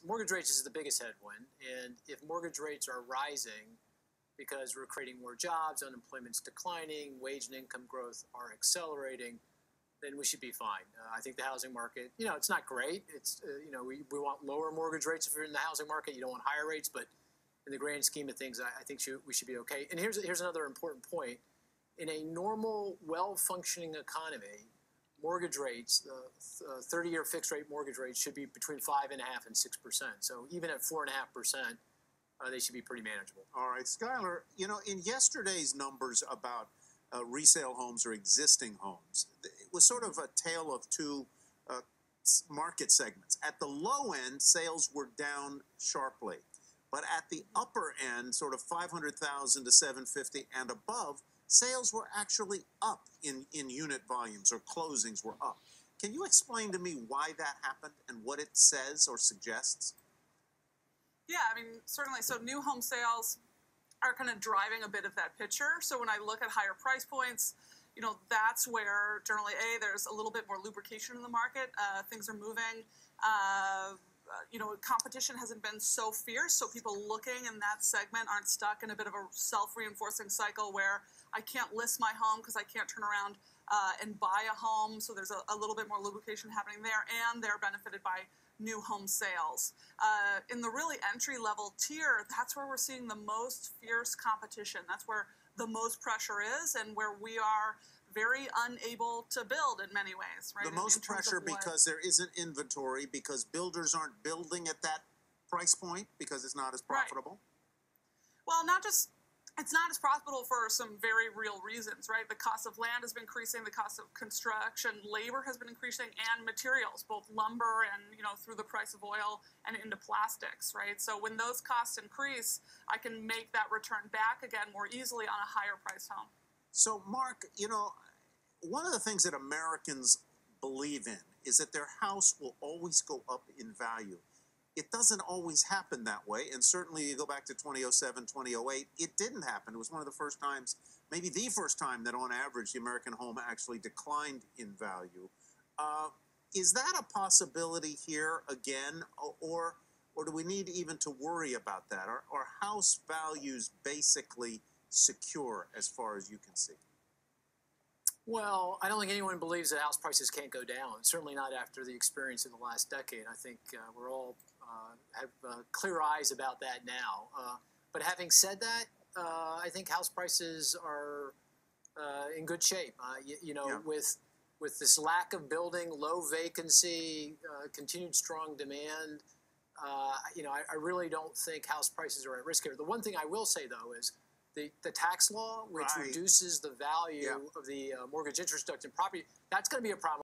mortgage rates is the biggest headwind, and if mortgage rates are rising because we're creating more jobs, unemployment's declining, wage and income growth are accelerating, then we should be fine. I think the housing market, it's not great. It's, we want lower mortgage rates if you're in the housing market. You don't want higher rates, but in the grand scheme of things, I think we should be okay. And here's another important point. In a normal, well-functioning economy, mortgage rates, 30-year fixed-rate mortgage rates should be between 5.5% and 6%. So even at 4.5%, they should be pretty manageable. All right, Skylar, in yesterday's numbers about resale homes or existing homes, it was sort of a tale of two market segments. At the low end, sales were down sharply. But at the upper end, sort of 500,000 to 750 and above, sales were actually up in unit volumes, or closings were up. Can you explain to me why that happened and what it says or suggests? Yeah, certainly. So new home sales are kind of driving a bit of that picture. So when I look at higher price points, that's where generally, there's a little bit more lubrication in the market. Things are moving. Competition hasn't been so fierce, so people looking in that segment aren't stuck in a bit of a self-reinforcing cycle where I can't list my home because I can't turn around and buy a home. So there's a little bit more lubrication happening there, and they're benefited by new home sales. In the really entry-level tier, that's where we're seeing the most fierce competition. That's where the most pressure is, and where we are very unable to build in many ways, right? The most pressure because there isn't inventory, because builders aren't building at that price point because it's not as profitable? Right. Well, it's not as profitable for some very real reasons, right? The cost of land has been increasing, the cost of construction, labor has been increasing, and materials, both lumber and, through the price of oil and into plastics, right? So when those costs increase, I can make that return back again more easily on a higher priced home. So, Mark, one of the things that Americans believe in is that their house will always go up in value. It doesn't always happen that way, and certainly you go back to 2007, 2008, it didn't happen. It was one of the first times, maybe the first time, that on average the American home actually declined in value. Is that a possibility here again, or do we need even to worry about that? Are house values basically secure as far as you can see? Well, I don't think anyone believes that house prices can't go down, certainly not after the experience of the last decade. I think we're all have clear eyes about that now. But having said that, I think house prices are in good shape. With this lack of building, low vacancy, continued strong demand, I really don't think house prices are at risk here. The one thing I will say, though, is the tax law, which reduces the value of the mortgage interest deduction property, that's going to be a problem.